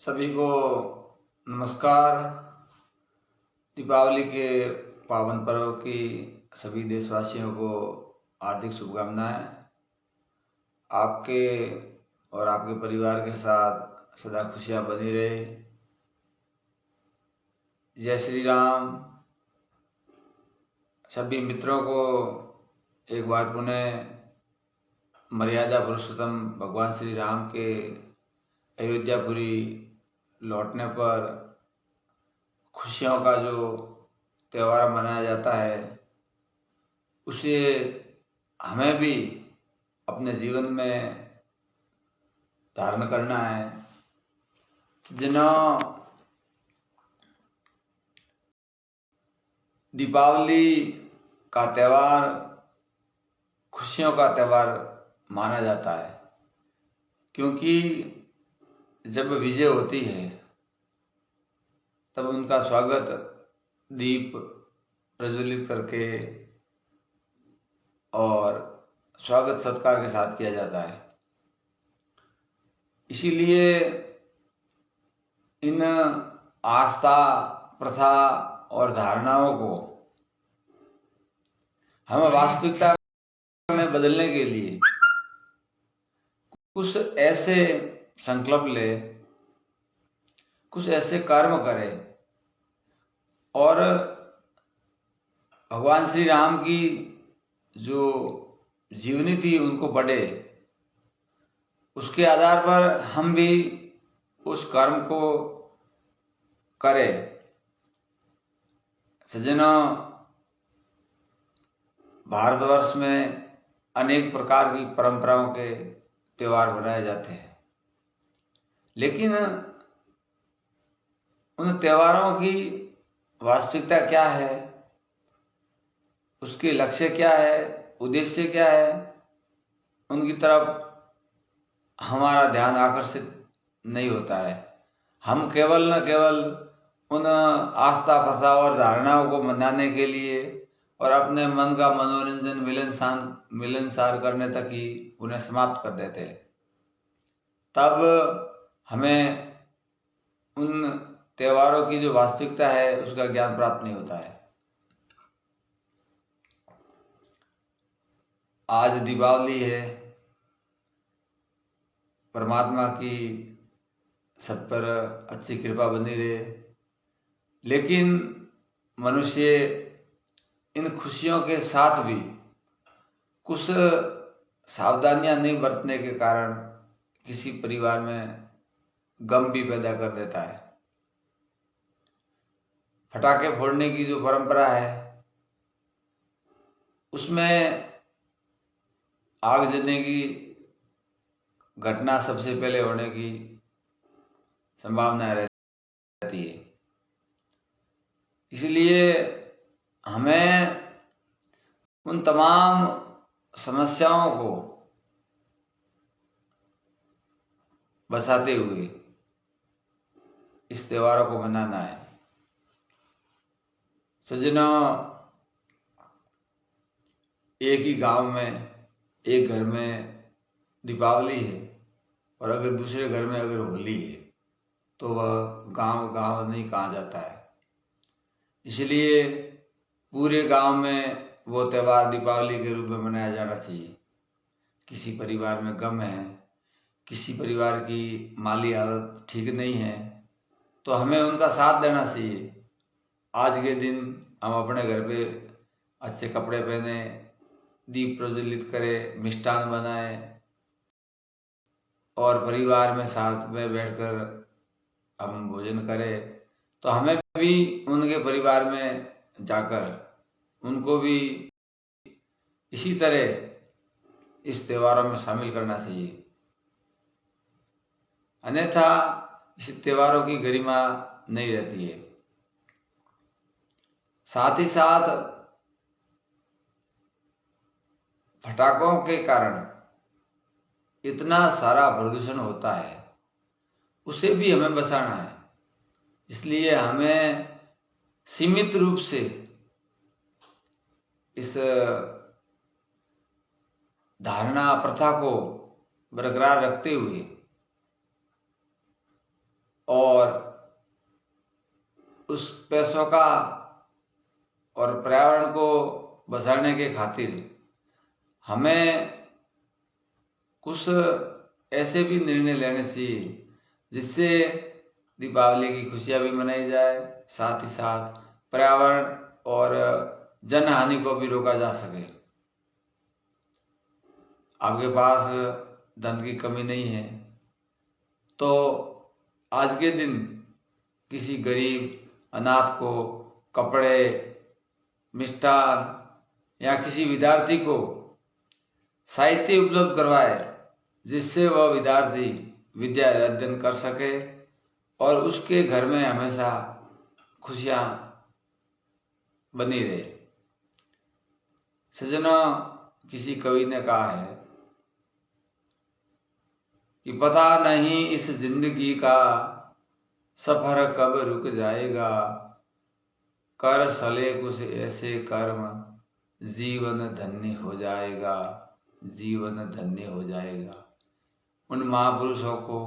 सभी को नमस्कार। दीपावली के पावन पर्व की सभी देशवासियों को हार्दिक शुभकामनाएं। आपके और आपके परिवार के साथ सदा खुशियां बनी रहे। जय श्री राम। सभी मित्रों को एक बार पुनः मर्यादा पुरुषोत्तम भगवान श्री राम के अयोध्यापुरी लौटने पर खुशियों का जो त्यौहार मनाया जाता है, उसे हमें भी अपने जीवन में धारण करना है। जिन्हों दीपावली का त्यौहार खुशियों का त्यौहार माना जाता है, क्योंकि जब विजय होती है तब उनका स्वागत दीप प्रज्वलित करके और स्वागत सत्कार के साथ किया जाता है। इसीलिए इन आस्था, प्रथा और धारणाओं को हमें वास्तविकता में बदलने के लिए कुछ ऐसे संकल्प ले, कुछ ऐसे कर्म करें और भगवान श्री राम की जो जीवनी थी उनको पढ़े। उसके आधार पर हम भी उस कर्म को करें। सज्जनों, भारतवर्ष में अनेक प्रकार की परंपराओं के त्योहार मनाए जाते हैं, लेकिन उन त्योहारों की वास्तविकता क्या है, उसके लक्ष्य क्या है, उद्देश्य क्या है, उनकी तरफ हमारा ध्यान आकर्षित नहीं होता है। हम केवल न केवल उन आस्था, प्रथा और धारणाओं को मनाने के लिए और अपने मन का मनोरंजन मिलनसार करने तक ही उन्हें समाप्त कर देते हैं। तब हमें उन त्योहारों की जो वास्तविकता है उसका ज्ञान प्राप्त नहीं होता है। आज दीपावली है। परमात्मा की सब पर अच्छी कृपा बनी रहे, लेकिन मनुष्य इन खुशियों के साथ भी कुछ सावधानियां नहीं बरतने के कारण किसी परिवार में गम भी पैदा कर देता है। पटाखे फोड़ने की जो परंपरा है, उसमें आग जलने की घटना सबसे पहले होने की संभावना रहती है। इसलिए हमें उन तमाम समस्याओं को बचाते हुए इस त्योहारों को मनाना है। सज्जनों, एक ही गांव में, एक घर में दीपावली है और अगर दूसरे घर में अगर होली है तो वह गांव नहीं कहा जाता है। इसलिए पूरे गांव में वो त्यौहार दीपावली के रूप में मनाया जाना चाहिए। किसी परिवार में गम है, किसी परिवार की माली हालत ठीक नहीं है, तो हमें उनका साथ देना चाहिए। आज के दिन हम अपने घर पे अच्छे कपड़े पहने, दीप प्रज्वलित करें, मिष्ठान बनाएं और परिवार में साथ में बैठकर हम भोजन करें, तो हमें भी उनके परिवार में जाकर उनको भी इसी तरह इस त्योहारों में शामिल करना चाहिए। अन्यथा इस त्योहारों की गरिमा नहीं रहती है। साथ ही साथ पटाखों के कारण इतना सारा प्रदूषण होता है, उसे भी हमें बचाना है। इसलिए हमें सीमित रूप से इस धारणा, प्रथा को बरकरार रखते हुए और उस पैसों का और पर्यावरण को बचाने के खातिर हमें कुछ ऐसे भी निर्णय लेने चाहिए जिससे दीपावली की खुशियां भी मनाई जाए, साथ ही साथ पर्यावरण और जनहानि को भी रोका जा सके। आपके पास धन की कमी नहीं है तो आज के दिन किसी गरीब अनाथ को कपड़े, मिष्ठान या किसी विद्यार्थी को साहित्य उपलब्ध करवाए जिससे वह विद्यार्थी विद्या अध्ययन कर सके और उसके घर में हमेशा खुशियां बनी रहे। सज्जनों, किसी कवि ने कहा है कि पता नहीं इस जिंदगी का सफर कब रुक जाएगा, कर सले कुछ ऐसे कर्म जीवन धन्य हो जाएगा, जीवन धन्य हो जाएगा। उन महापुरुषों को,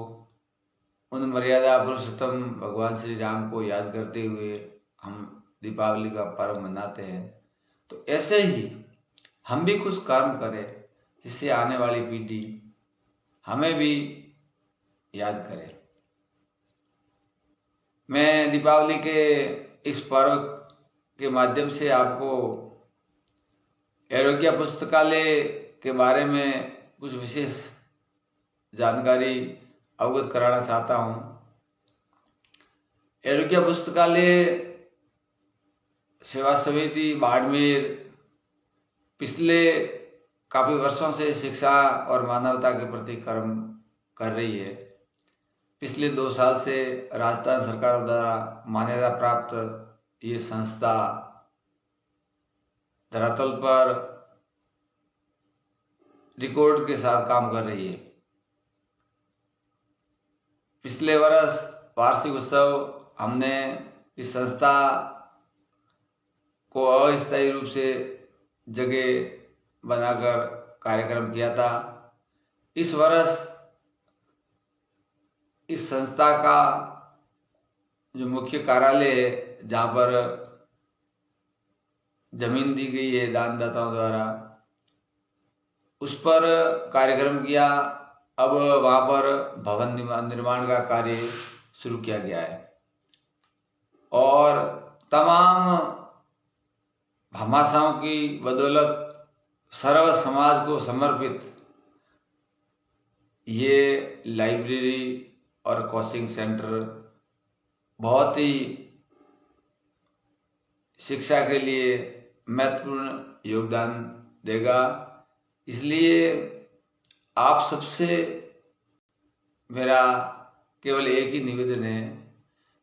उन मर्यादा पुरुषोत्तम भगवान श्री राम को याद करते हुए हम दीपावली का पर्व मनाते हैं। तो ऐसे ही हम भी कुछ कर्म करें जिससे आने वाली पीढ़ी हमें भी याद करे। मैं दीपावली के इस पर्व के माध्यम से आपको आरोग्य पुस्तकालय के बारे में कुछ विशेष जानकारी अवगत कराना चाहता हूं। आरोग्य पुस्तकालय सेवा समिति बाड़मेर पिछले काफी वर्षों से शिक्षा और मानवता के प्रति कर्म कर रही है। पिछले 2 साल से राजस्थान सरकार द्वारा मान्यता प्राप्त ये संस्था धरातल पर रिकॉर्ड के साथ काम कर रही है। पिछले वर्ष वार्षिक उत्सव हमने इस संस्था को अस्थायी रूप से जगह बनाकर कार्यक्रम किया था। इस वर्ष इस संस्था का जो मुख्य कार्यालय है, जहाँ पर जमीन दी गई है दानदाताओं द्वारा, उस पर कार्यक्रम किया। अब वहाँ पर भवन निर्माण का कार्य शुरू किया गया है और तमाम भामाशाहों की बदौलत सर्व समाज को समर्पित ये लाइब्रेरी और कोचिंग सेंटर बहुत ही शिक्षा के लिए महत्वपूर्ण योगदान देगा। इसलिए आप सबसे मेरा केवल एक ही निवेदन है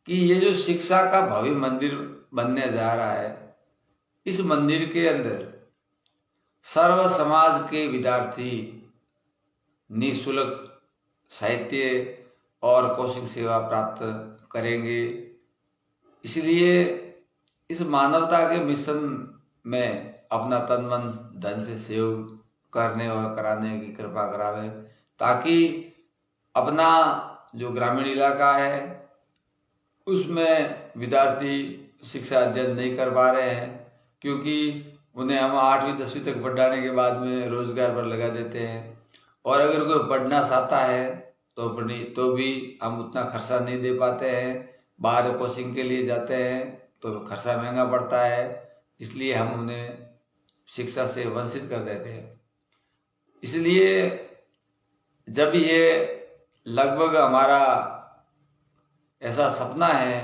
कि ये जो शिक्षा का भव्य मंदिर बनने जा रहा है, इस मंदिर के अंदर सर्व समाज के विद्यार्थी निःशुल्क साहित्य और कोचिंग सेवा प्राप्त करेंगे। इसलिए इस मानवता के मिशन में अपना तन मन धन से सहयोग करने और कराने की कृपा करावे, ताकि अपना जो ग्रामीण इलाका है उसमें विद्यार्थी शिक्षा अध्ययन नहीं कर पा रहे हैं, क्योंकि उन्हें हम 8वीं 10वीं तक पढ़ाने के बाद में रोजगार पर लगा देते हैं और अगर कोई पढ़ना चाहता है तो भी हम उतना खर्चा नहीं दे पाते हैं। बाहर कोचिंग के लिए जाते हैं तो खर्चा महंगा पड़ता है, इसलिए हम उन्हें शिक्षा से वंचित कर देते हैं। इसलिए जब ये लगभग हमारा ऐसा सपना है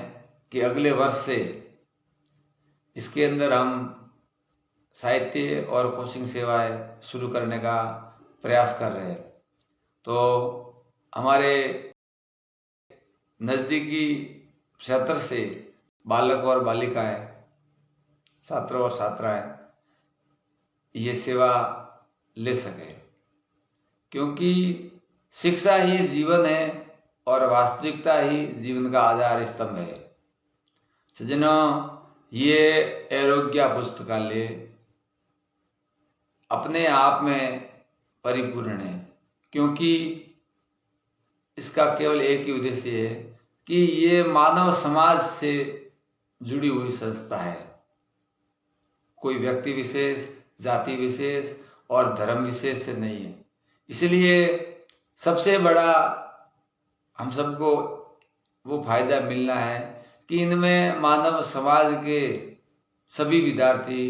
कि अगले वर्ष से इसके अंदर हम साहित्य और कोचिंग सेवाएं शुरू करने का प्रयास कर रहे हैं, तो हमारे नज़दीकी क्षेत्र से बालक और बालिकाएं, छात्र और छात्राएं ये सेवा ले सके, क्योंकि शिक्षा ही जीवन है और वास्तविकता ही जीवन का आधार स्तंभ है। सज्जनों, ये आरोग्य पुस्तकालय अपने आप में परिपूर्ण है, क्योंकि इसका केवल एक ही उद्देश्य है कि ये मानव समाज से जुड़ी हुई संस्था है, कोई व्यक्ति विशेष, जाति विशेष और धर्म विशेष से नहीं है। इसलिए सबसे बड़ा हम सबको वो फायदा मिलना है कि इनमें मानव समाज के सभी विद्यार्थी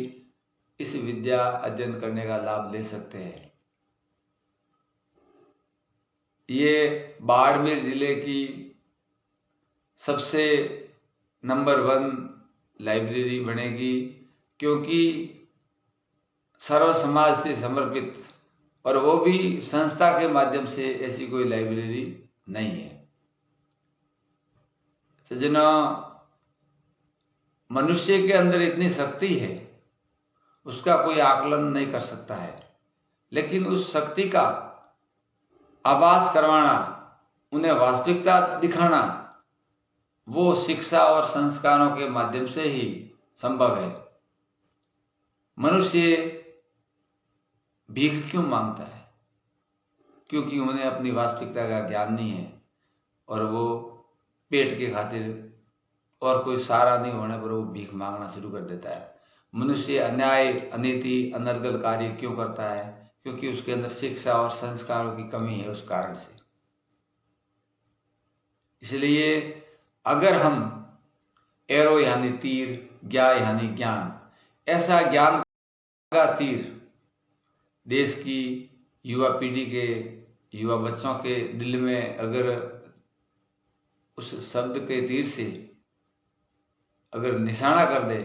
इस विद्या अध्ययन करने का लाभ ले सकते हैं। ये बाड़मेर जिले की सबसे नंबर 1 लाइब्रेरी बनेगी, क्योंकि सर्व समाज से समर्पित, और वो भी संस्था के माध्यम से, ऐसी कोई लाइब्रेरी नहीं है। सज्जनों, मनुष्य के अंदर इतनी शक्ति है, उसका कोई आकलन नहीं कर सकता है, लेकिन उस शक्ति का आभास करवाना, उन्हें वास्तविकता दिखाना, वो शिक्षा और संस्कारों के माध्यम से ही संभव है। मनुष्य भीख क्यों मांगता है? क्योंकि उन्हें अपनी वास्तविकता का ज्ञान नहीं है, और वो पेट के खातिर और कोई सहारा नहीं होने पर वो भीख मांगना शुरू कर देता है। मनुष्य अन्याय, अनीति, अनर्गल कार्य क्यों करता है? क्योंकि उसके अंदर शिक्षा और संस्कारों की कमी है, उस कारण से। इसलिए अगर हम एरो यानी तीर, ज्ञा यानी ज्ञान, ऐसा ज्ञान का तीर देश की युवा पीढ़ी के, युवा बच्चों के दिल में अगर उस शब्द के तीर से अगर निशाना कर दे,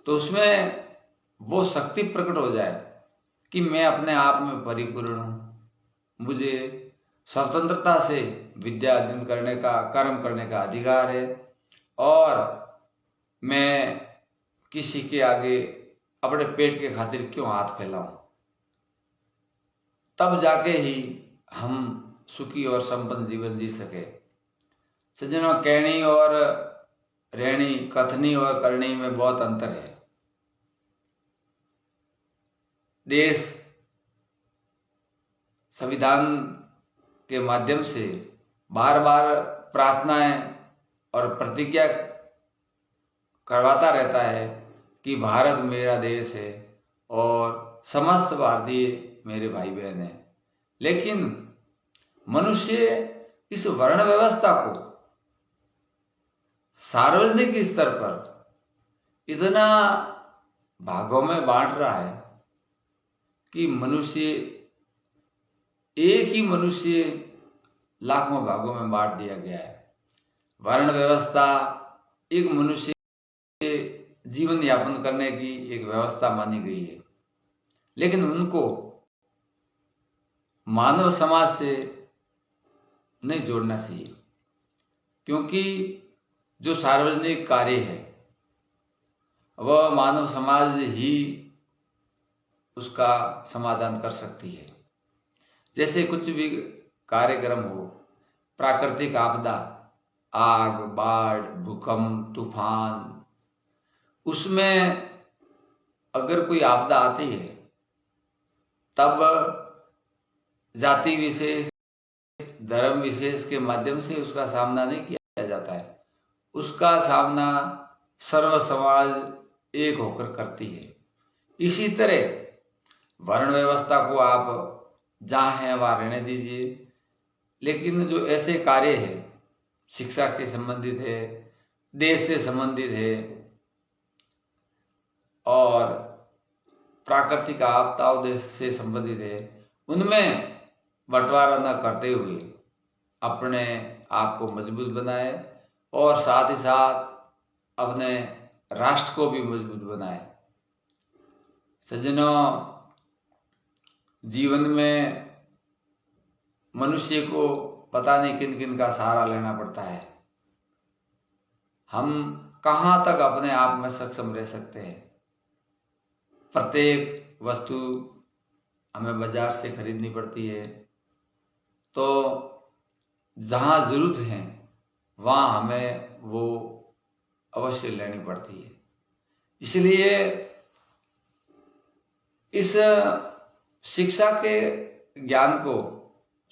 तो उसमें वो शक्ति प्रकट हो जाए कि मैं अपने आप में परिपूर्ण हूँ, मुझे स्वतंत्रता से विद्या अध्ययन करने का, कर्म करने का अधिकार है, और मैं किसी के आगे अपने पेट के खातिर क्यों हाथ फैलाऊं। तब जाके ही हम सुखी और संपन्न जीवन जी सके। सज्जनों, कहनी और रहनी, कथनी और करनी में बहुत अंतर है। देश संविधान के माध्यम से बार बार प्रार्थनाएं और प्रतिज्ञा करवाता रहता है कि भारत मेरा देश है और समस्त भारतीय मेरे भाई बहन हैं। लेकिन मनुष्य इस वर्ण व्यवस्था को सार्वजनिक स्तर पर इतना भागों में बांट रहा है कि मनुष्य, एक ही मनुष्य लाखों भागों में बांट दिया गया है। वर्ण व्यवस्था एक मनुष्य के जीवन यापन करने की एक व्यवस्था मानी गई है, लेकिन उनको मानव समाज से नहीं जोड़ना चाहिए, क्योंकि जो सार्वजनिक कार्य है वह मानव समाज ही उसका समाधान कर सकती है। जैसे कुछ भी कार्यक्रम हो, प्राकृतिक आपदा, आग, बाढ़, भूकंप, तूफान, उसमें अगर कोई आपदा आती है तब जाति विशेष, धर्म विशेष के माध्यम से उसका सामना नहीं किया जाता है, उसका सामना सर्व समाज एक होकर करती है। इसी तरह वर्ण व्यवस्था को आप जहाँ हैं वहाँ रहने दीजिए, लेकिन जो ऐसे कार्य है, शिक्षा के संबंधित है, देश से संबंधित है और प्राकृतिक आपदाओं से संबंधित है, उनमें बंटवारा न करते हुए अपने आप को मजबूत बनाए और साथ ही साथ अपने राष्ट्र को भी मजबूत बनाए। सज्जनों, जीवन में मनुष्य को पता नहीं किन किन का सहारा लेना पड़ता है। हम कहाँ तक अपने आप में सक्षम रह सकते हैं? प्रत्येक वस्तु हमें बाजार से खरीदनी पड़ती है, तो जहाँ जरूरत है वहाँ हमें वो अवश्य लेनी पड़ती है। इसलिए इस शिक्षा के ज्ञान को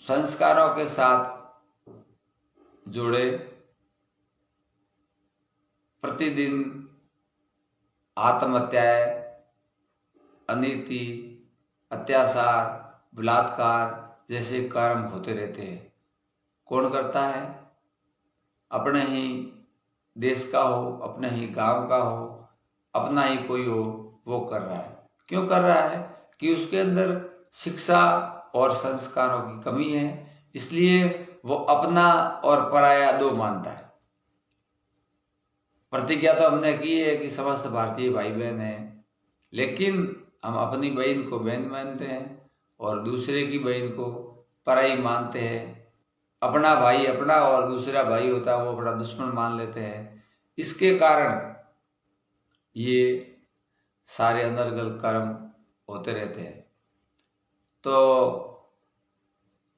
संस्कारों के साथ जोड़े प्रतिदिन आत्महत्याएं, अनीति, अत्याचार, बलात्कार जैसे कर्म होते रहते हैं। कौन करता है? अपने ही देश का हो, अपने ही गांव का हो, अपना ही कोई हो, वो कर रहा है। क्यों कर रहा है? कि उसके अंदर शिक्षा और संस्कारों की कमी है, इसलिए वो अपना और पराया दो मानता है। प्रतिज्ञा तो हमने की है कि समस्त भारतीय भाई बहन हैं, लेकिन हम अपनी बहन को बहन मानते हैं और दूसरे की बहन को पराई मानते हैं। अपना भाई अपना और दूसरा भाई होता है वो अपना दुश्मन मान लेते हैं। इसके कारण ये सारे अनर्गल कर्म होते रहते हैं। तो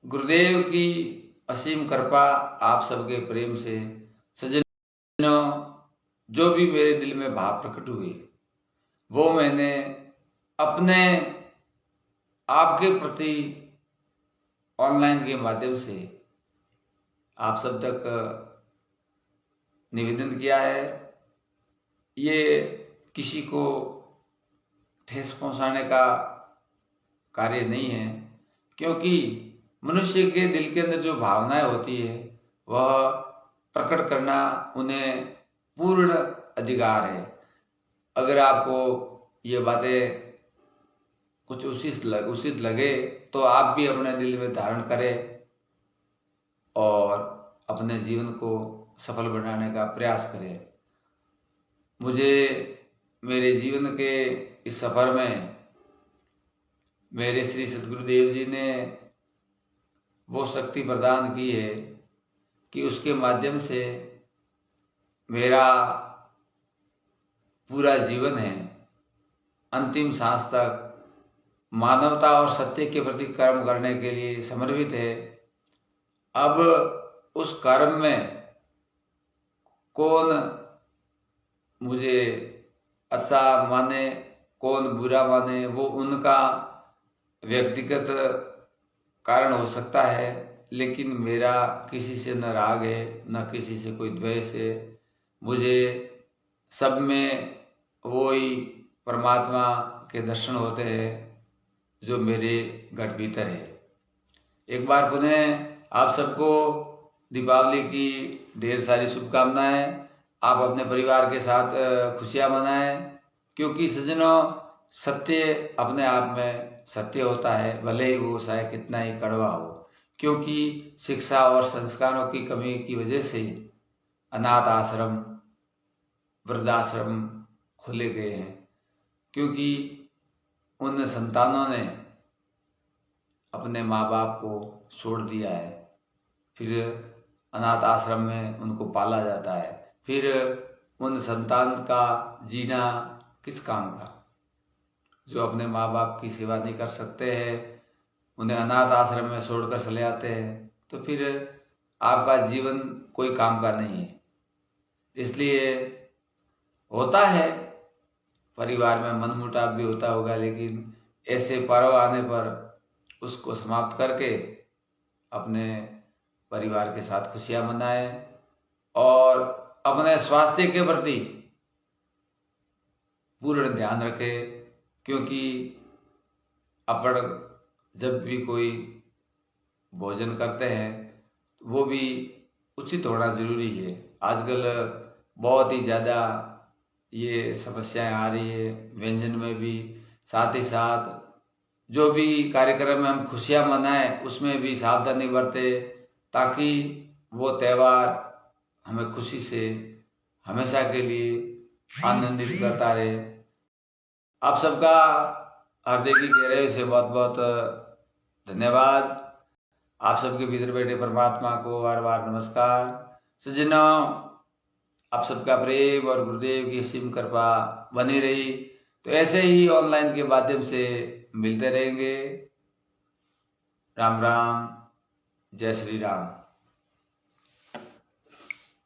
गुरुदेव की असीम कृपा आप सबके प्रेम से सज्जनों, जो भी मेरे दिल में भाव प्रकट हुए वो मैंने अपने आपके प्रति ऑनलाइन के माध्यम से आप सब तक निवेदन किया है। ये किसी को ठेस पहुंचाने का कार्य नहीं है, क्योंकि मनुष्य के दिल के अंदर जो भावनाएं होती है वह प्रकट करना उन्हें पूर्ण अधिकार है। अगर आपको ये बातें कुछ उचित लगे तो आप भी अपने दिल में धारण करें और अपने जीवन को सफल बनाने का प्रयास करें। मुझे मेरे जीवन के इस सफर में मेरे श्री सद्गुरुदेव जी ने वो शक्ति प्रदान की है कि उसके माध्यम से मेरा पूरा जीवन है अंतिम सांस तक मानवता और सत्य के प्रति कर्म करने के लिए समर्पित है। अब उस कर्म में कौन मुझे अच्छा माने, कौन बुरा माने, वो उनका व्यक्तिगत कारण हो सकता है, लेकिन मेरा किसी से न राग है न किसी से कोई द्वेष है। मुझे सब में वो ही परमात्मा के दर्शन होते हैं जो मेरे घट भीतर है। एक बार पुनः आप सबको दीपावली की ढेर सारी शुभकामनाएं। आप अपने परिवार के साथ खुशियां मनाएं, क्योंकि सज्जनों सत्य अपने आप में सत्य होता है, भले ही वो चाहे कितना ही कड़वा हो। क्योंकि शिक्षा और संस्कारों की कमी की वजह से अनाथ आश्रम, वृद्धाश्रम खोले गए हैं, क्योंकि उन संतानों ने अपने माँ बाप को छोड़ दिया है। फिर अनाथ आश्रम में उनको पाला जाता है, फिर उन संतान का जीना किस काम का? जो अपने माँ बाप की सेवा नहीं कर सकते हैं, उन्हें अनाथ आश्रम में छोड़कर चले आते हैं, तो फिर आपका जीवन कोई काम का नहीं है। इसलिए होता है परिवार में मनमुटाव भी होता होगा, लेकिन ऐसे पर्व आने पर उसको समाप्त करके अपने परिवार के साथ खुशियां मनाएं और अपने स्वास्थ्य के प्रति पूर्ण ध्यान रखें। क्योंकि अपन जब भी कोई भोजन करते हैं वो भी उचित होना जरूरी है। आजकल बहुत ही ज़्यादा ये समस्याएं आ रही है व्यंजन में भी, साथ ही साथ जो भी कार्यक्रम में हम खुशियां मनाएं उसमें भी सावधानी बरते, ताकि वो त्यौहार हमें खुशी से हमेशा के लिए आनंदित करता रहे। आप सबका हृदय की गहराई से बहुत बहुत धन्यवाद। आप सबके भीतर बैठे परमात्मा को बार बार नमस्कार। सज्जनों, आप सबका प्रेम और गुरुदेव की असीम कृपा बनी रही तो ऐसे ही ऑनलाइन के माध्यम से मिलते रहेंगे। राम राम, जय श्री राम।